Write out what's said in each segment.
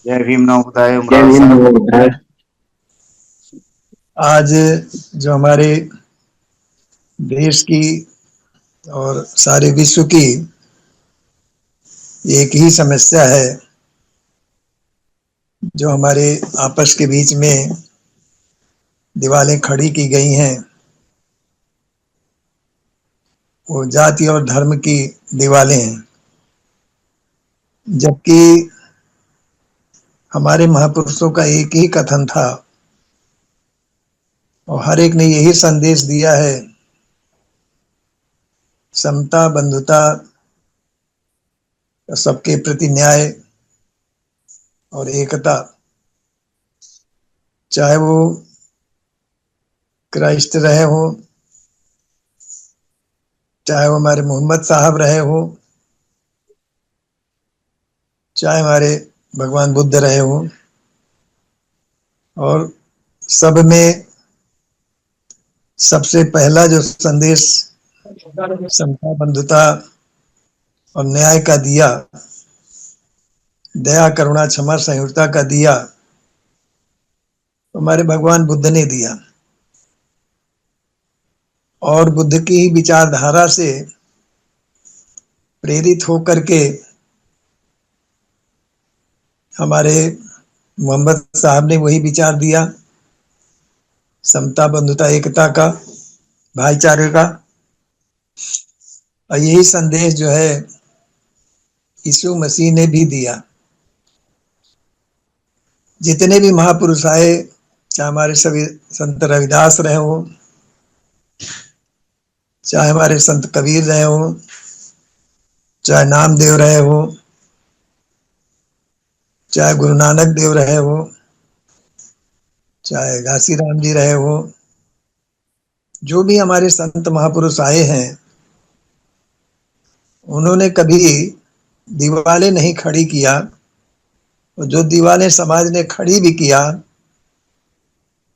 जय भीम नवोदय जय उमराव भीम साहब। नमोदय। आज जो हमारे देश की और सारे विश्व की एक ही समस्या है, जो हमारे आपस के बीच में दीवारें खड़ी की गई हैं, वो जाति और धर्म की दीवारें हैं। जबकि हमारे महापुरुषों का एक ही कथन था और हर एक ने यही संदेश दिया है, समता, बंधुता, सबके प्रति न्याय और एकता। चाहे वो क्राइस्ट रहे हो, चाहे वो हमारे मोहम्मद साहब रहे हो, चाहे हमारे भगवान बुद्ध रहे हो, और सब में सबसे पहला जो संदेश समता, बंधुता और न्याय का दिया, दया, करुणा, क्षमा, सहिष्णुता का दिया, हमारे भगवान बुद्ध ने दिया। और बुद्ध की ही विचारधारा से प्रेरित होकर के हमारे मोहम्मद साहब ने वही विचार दिया, समता, बंधुता, एकता का, भाईचारे का। और यही संदेश जो है यीशु मसीह ने भी दिया। जितने भी महापुरुष आए, चाहे हमारे सभी संत रविदास रहे हो, चाहे हमारे संत कबीर रहे हो, चाहे नामदेव रहे हो, चाहे गुरु नानक देव रहे हो, चाहे घासी राम जी रहे हो, जो भी हमारे संत महापुरुष आए हैं, उन्होंने कभी दीवारें नहीं खड़ी किया, और जो दीवारें समाज ने खड़ी भी किया,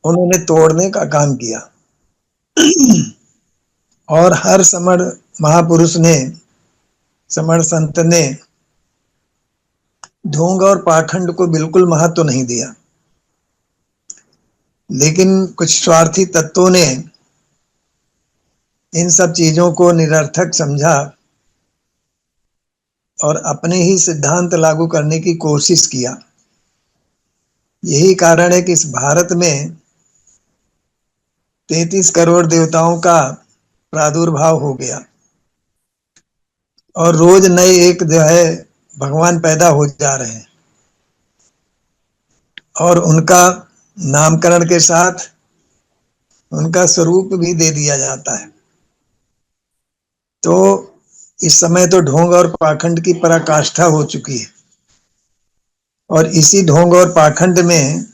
उन्होंने तोड़ने का काम किया। और हर समण महापुरुष ने, समण संत ने ढोंग और पाखंड को बिल्कुल महत्व नहीं दिया, लेकिन कुछ स्वार्थी तत्वों ने इन सब चीजों को निरर्थक समझा और अपने ही सिद्धांत लागू करने की कोशिश किया। यही कारण है कि इस भारत में 33 करोड़ देवताओं का प्रादुर्भाव हो गया, और रोज नए एक जो है भगवान पैदा हो जा रहे हैं, और उनका नामकरण के साथ उनका स्वरूप भी दे दिया जाता है। तो इस समय तो ढोंग और पाखंड की पराकाष्ठा हो चुकी है, और इसी ढोंग और पाखंड में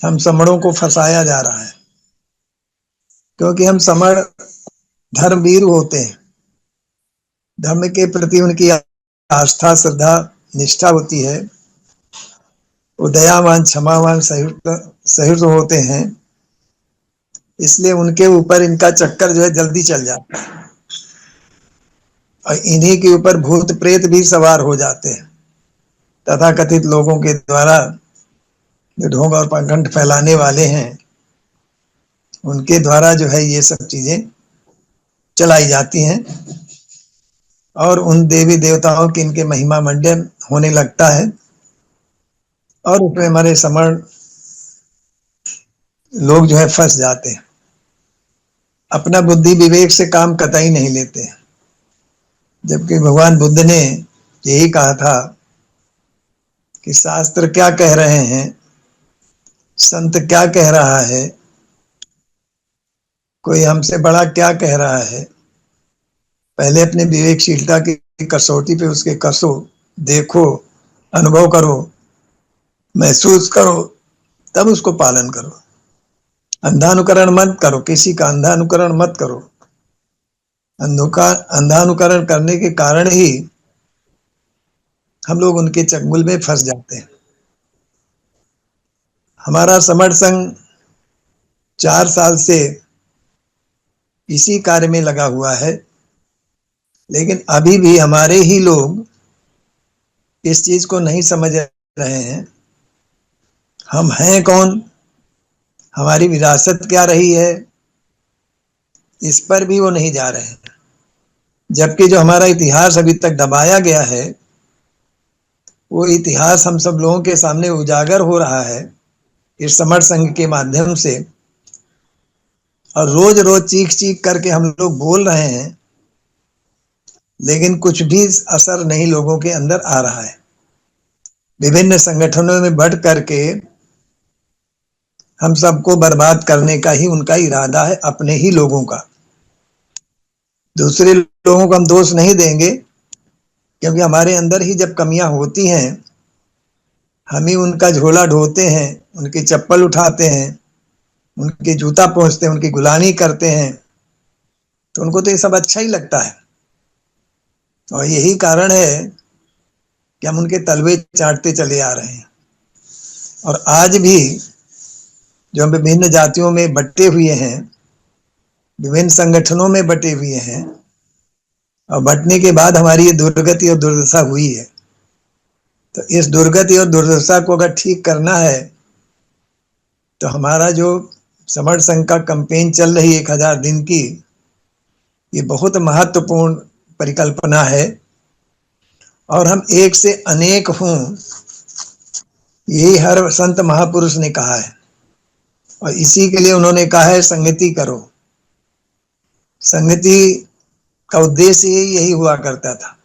हम समणों को फंसाया जा रहा है, क्योंकि हम समण धर्मवीर होते हैं, धर्म के प्रति उनकी आस्था, श्रद्धा, निष्ठा होती है, वो दयावान, क्षमावान, सहिष्णु होते हैं, इसलिए उनके ऊपर इनका चक्कर जो है जल्दी चल जाता है, और इन्हीं के ऊपर भूत प्रेत भी सवार हो जाते हैं, तथाकथित लोगों के द्वारा, जो ढोंग और पाखंड फैलाने वाले हैं, उनके द्वारा जो है ये सब चीजें चलाई जाती हैं, और उन देवी देवताओं की इनके महिमा मंडन होने लगता है, और उसमें हमारे समण लोग जो है फंस जाते हैं, अपना बुद्धि विवेक से काम कतई नहीं लेते हैं। जबकि भगवान बुद्ध ने यही कहा था कि शास्त्र क्या कह रहे हैं, संत क्या कह रहा है, कोई हमसे बड़ा क्या कह रहा है, पहले अपने विवेकशीलता की कसौटी पे उसके कसो, देखो, अनुभव करो, महसूस करो, तब उसको पालन करो। अंधानुकरण मत करो, किसी का अंधानुकरण मत करो। अंधानुकरण करने के कारण ही हम लोग उनके चंगुल में फंस जाते हैं। हमारा समर संघ 4 साल से इसी कार्य में लगा हुआ है, लेकिन अभी भी हमारे ही लोग इस चीज को नहीं समझ रहे हैं। हम हैं कौन, हमारी विरासत क्या रही है, इस पर भी वो नहीं जा रहे हैं। जबकि जो हमारा इतिहास अभी तक दबाया गया है, वो इतिहास हम सब लोगों के सामने उजागर हो रहा है इस समर संघ के माध्यम से। और रोज रोज चीख चीख करके हम लोग बोल रहे हैं, लेकिन कुछ भी असर नहीं लोगों के अंदर आ रहा है। विभिन्न संगठनों में बढ़ करके हम सबको बर्बाद करने का ही उनका इरादा है, अपने ही लोगों का। दूसरे लोगों को हम दोष नहीं देंगे, क्योंकि हमारे अंदर ही जब कमियां होती हैं, हम ही उनका झोला ढोते हैं, उनकी चप्पल उठाते हैं, उनके जूता पोंछते हैं, उनकी गुलामी करते हैं, तो उनको तो ये सब अच्छा ही लगता है। और यही कारण है कि हम उनके तलवे चाटते चले आ रहे हैं। और आज भी जो हम विभिन्न जातियों में बटे हुए हैं, विभिन्न संगठनों में बटे हुए हैं, और बटने के बाद हमारी ये दुर्गति और दुर्दशा हुई है। तो इस दुर्गति और दुर्दशा को अगर ठीक करना है, तो हमारा जो समर संघ का कैंपेन चल रही 1000 दिन की, ये बहुत महत्वपूर्ण परिकल्पना है। और हम एक से अनेक हों, यही हर संत महापुरुष ने कहा है। और इसी के लिए उन्होंने कहा है संगति करो। संगति का उद्देश्य यही हुआ करता था।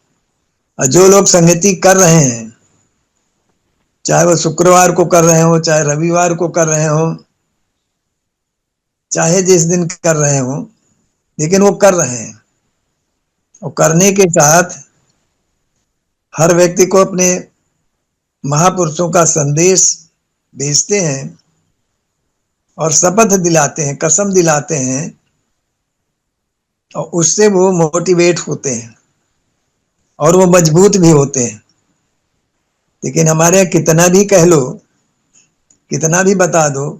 और जो लोग संगति कर रहे हैं, चाहे वो शुक्रवार को कर रहे हो, चाहे रविवार को कर रहे हो, चाहे जिस दिन कर रहे हो, लेकिन वो कर रहे हैं। और करने के साथ हर व्यक्ति को अपने महापुरुषों का संदेश भेजते हैं और शपथ दिलाते हैं, कसम दिलाते हैं, और उससे वो मोटिवेट होते हैं और वो मजबूत भी होते हैं। लेकिन हमारे यहाँ कितना भी कह लो, कितना भी बता दो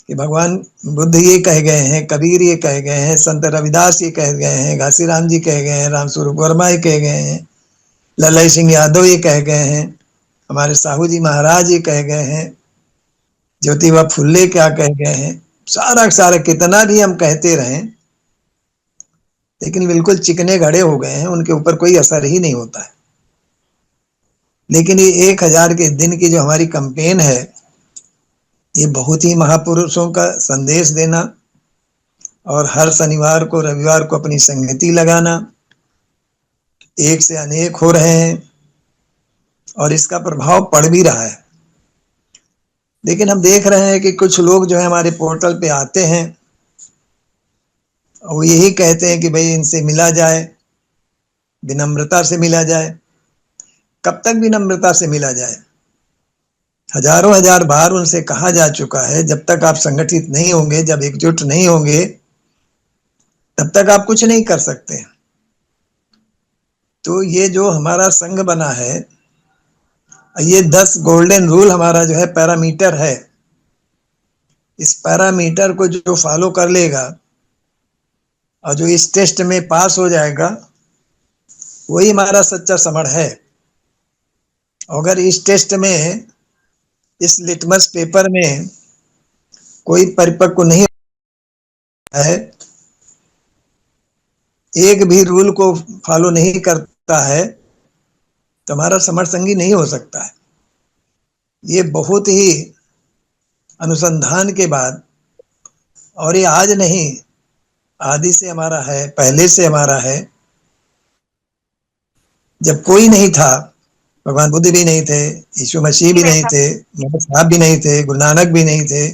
कि भगवान बुद्ध ये कह गए हैं, कबीर ये कह गए हैं, संत रविदास ये कह गए हैं, घासीराम जी कह गए हैं, रामस्वरूप वर्मा ये कह गए हैं, ललई सिंह यादव ये कह गए हैं, हमारे साहू जी महाराज ये कह गए हैं, ज्योतिबा फुल्ले क्या कह गए हैं, सारा सारा कितना भी हम कहते रहें, लेकिन बिल्कुल चिकने घड़े हो गए हैं, उनके ऊपर कोई असर ही नहीं होता है। लेकिन ये 1000 के दिन की जो हमारी कैंपेन है, ये बहुत ही महापुरुषों का संदेश देना और हर शनिवार को रविवार को अपनी संगति लगाना, एक से अनेक हो रहे हैं और इसका प्रभाव पड़ भी रहा है। लेकिन हम देख रहे हैं कि कुछ लोग जो है हमारे पोर्टल पे आते हैं, वो यही कहते हैं कि भाई इनसे मिला जाए, विनम्रता से मिला जाए। कब तक विनम्रता से मिला जाए? हजारों हजार बार उनसे कहा जा चुका है, जब तक आप संगठित नहीं होंगे, जब एकजुट नहीं होंगे, तब तक आप कुछ नहीं कर सकते। तो ये जो हमारा संघ बना है, ये 10 गोल्डन रूल हमारा जो है पैरामीटर है। इस पैरामीटर को जो फॉलो कर लेगा और जो इस टेस्ट में पास हो जाएगा, वही हमारा सच्चा समर है। अगर इस टेस्ट में, इस लिटमस पेपर में कोई परिपक्व नहीं है, एक भी रूल को फॉलो नहीं करता है, तो हमारा समर संगी नहीं हो सकता है। ये बहुत ही अनुसंधान के बाद, और ये आज नहीं, आदि से हमारा है, पहले से हमारा है। जब कोई नहीं था, भगवान बुद्ध भी नहीं थे, यीशु मसीह भी नहीं थे, मोहम्मद साहब भी नहीं थे, गुरु नानक भी नहीं थे,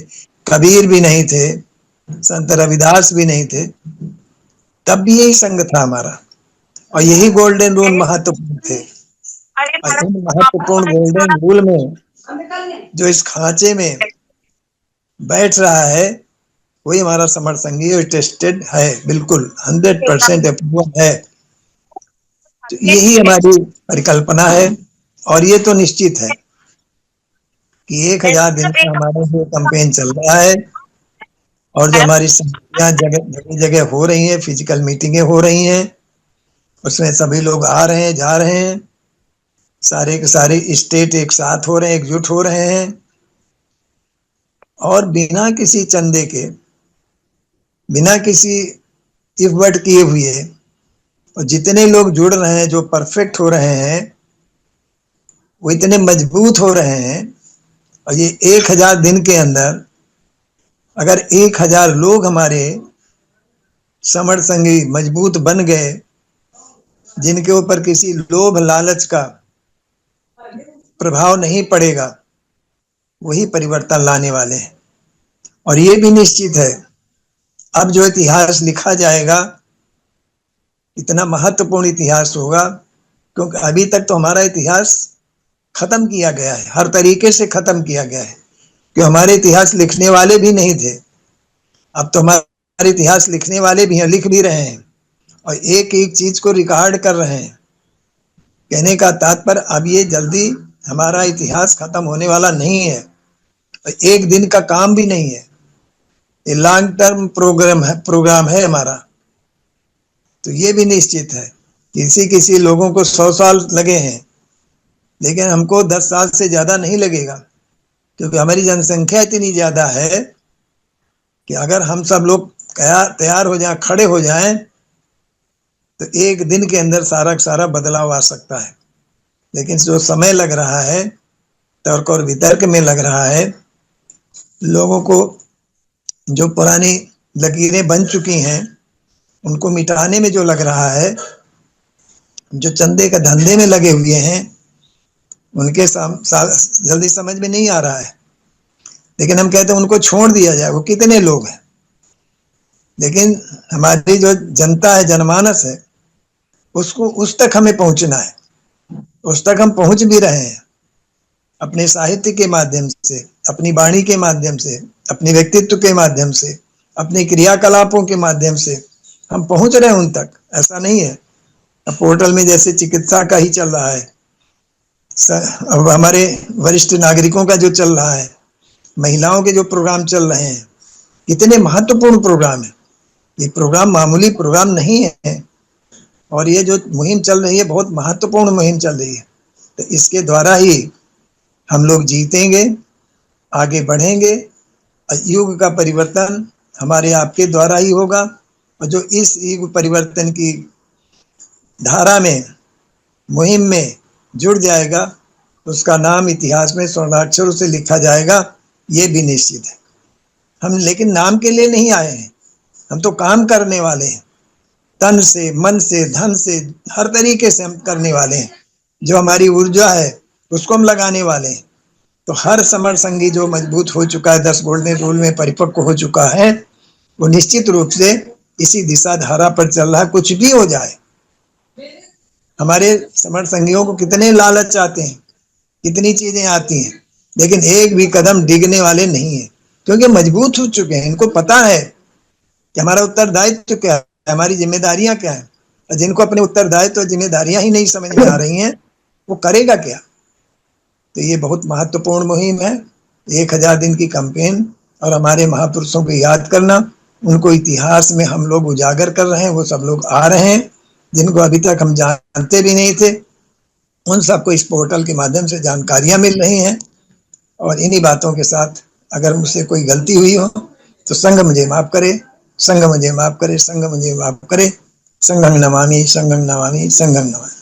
कबीर भी नहीं थे, संत रविदास भी नहीं थे, तब भी यही संघ था हमारा। और यही गोल्डन रूल महत्वपूर्ण थे। और इन महत्वपूर्ण गोल्डन रूल में जो इस खांचे में बैठ रहा है, वही हमारा समर संघी और टेस्टेड है, बिल्कुल 100% अप्रूवल है। तो यही हमारी परिकल्पना है। और ये तो निश्चित है कि 1000 दिन का हमारा जो कैंपेन चल रहा है, और जो हमारी जगह जगह जगह हो रही है, फिजिकल मीटिंगें हो रही हैं, उसमें सभी लोग आ रहे हैं, जा रहे हैं, सारे के सारे स्टेट एक साथ हो रहे हैं, एकजुट हो रहे हैं, और बिना किसी चंदे के, बिना किसी इफर्ट किए हुए, और जितने लोग जुड़ रहे हैं, जो परफेक्ट हो रहे हैं, वो इतने मजबूत हो रहे हैं। और ये 1000 दिन के अंदर अगर 1000 लोग हमारे समर संगी मजबूत बन गए, जिनके ऊपर किसी लोभ लालच का प्रभाव नहीं पड़ेगा, वही परिवर्तन लाने वाले हैं। और ये भी निश्चित है, अब जो इतिहास लिखा जाएगा, इतना महत्वपूर्ण इतिहास होगा, क्योंकि अभी तक तो हमारा इतिहास खत्म किया गया है, हर तरीके से खत्म किया गया है, कि हमारे इतिहास लिखने वाले भी नहीं थे। अब तो हमारे इतिहास लिखने वाले भी हैं, लिख भी रहे हैं, और एक एक चीज को रिकॉर्ड कर रहे हैं। कहने का तात्पर्य, अब ये जल्दी हमारा इतिहास खत्म होने वाला नहीं है, एक दिन का काम भी नहीं है, ये लॉन्ग टर्म प्रोग्राम है हमारा। तो ये भी निश्चित है, किसी किसी लोगों को 100 साल लगे हैं, लेकिन हमको 10 साल से ज्यादा नहीं लगेगा, क्योंकि हमारी जनसंख्या इतनी ज्यादा है कि अगर हम सब लोग तैयार हो जाएं, खड़े हो जाएं, तो एक दिन के अंदर सारा का सारा बदलाव आ सकता है। लेकिन जो समय लग रहा है, तर्क और वितर्क में लग रहा है, लोगों को जो पुरानी लकीरें बन चुकी हैं उनको मिटाने में जो लग रहा है, जो चंदे का धंधे में लगे हुए हैं, उनके जल्दी समझ में नहीं आ रहा है। लेकिन हम कहते हैं उनको छोड़ दिया जाए, वो कितने लोग हैं। लेकिन हमारी जो जनता है, जनमानस है, उसको उस तक हमें पहुंचना है, उस तक हम पहुंच भी रहे हैं, अपने साहित्य के माध्यम से, अपनी वाणी के माध्यम से, अपने व्यक्तित्व के माध्यम से, अपने क्रियाकलापों के माध्यम से हम पहुंच रहे हैं उन तक। ऐसा नहीं है अब पोर्टल में जैसे चिकित्सा का ही चल रहा है, अब हमारे वरिष्ठ नागरिकों का जो चल रहा है, महिलाओं के जो प्रोग्राम चल रहे हैं, कितने महत्वपूर्ण प्रोग्राम है। ये प्रोग्राम मामूली प्रोग्राम नहीं है, और ये जो मुहिम चल रही है, बहुत महत्वपूर्ण मुहिम चल रही है। तो इसके द्वारा ही हम लोग जीतेंगे, आगे बढ़ेंगे, और युग का परिवर्तन हमारे आपके द्वारा ही होगा। और जो इस युग परिवर्तन की धारा में, मुहिम में जुड़ जाएगा, उसका नाम इतिहास में स्वर्णाक्षरों से लिखा जाएगा, ये भी निश्चित है। हम लेकिन नाम के लिए नहीं आए हैं, हम तो काम करने वाले हैं, तन से, मन से, धन से, हर तरीके से हम करने वाले हैं। जो हमारी ऊर्जा है उसको हम लगाने वाले हैं। तो हर समर संगी जो मजबूत हो चुका है, 10 गोल्डन रूल में परिपक्व हो चुका है, वो निश्चित रूप से इसी दिशा धारा पर चल रहा है। कुछ भी हो जाए, हमारे समर संगियों को कितने लालच आते हैं, कितनी चीजें आती हैं, लेकिन एक भी कदम डिगने वाले नहीं है, क्योंकि मजबूत हो चुके हैं। इनको पता है कि हमारा उत्तरदायित्व क्या है, हमारी जिम्मेदारियां क्या है। और जिनको अपने उत्तरदायित्व और जिम्मेदारियां ही नहीं समझ में आ रही हैं, वो करेगा क्या। तो ये बहुत महत्वपूर्ण मुहिम है, 1000 दिन की कैंपेन, और हमारे महापुरुषों को याद करना, उनको इतिहास में हम लोग उजागर कर रहे हैं। वो सब लोग आ रहे हैं जिनको अभी तक हम जानते भी नहीं थे, उन सबको इस पोर्टल के माध्यम से जानकारियां मिल रही हैं। और इन्हीं बातों के साथ अगर मुझसे कोई गलती हुई हो तो संघ मुझे माफ करे, संघ मुझे माफ करे, संघ मुझे माफ करे। संघं नमामि, संघं नमामि, संघं नमामि।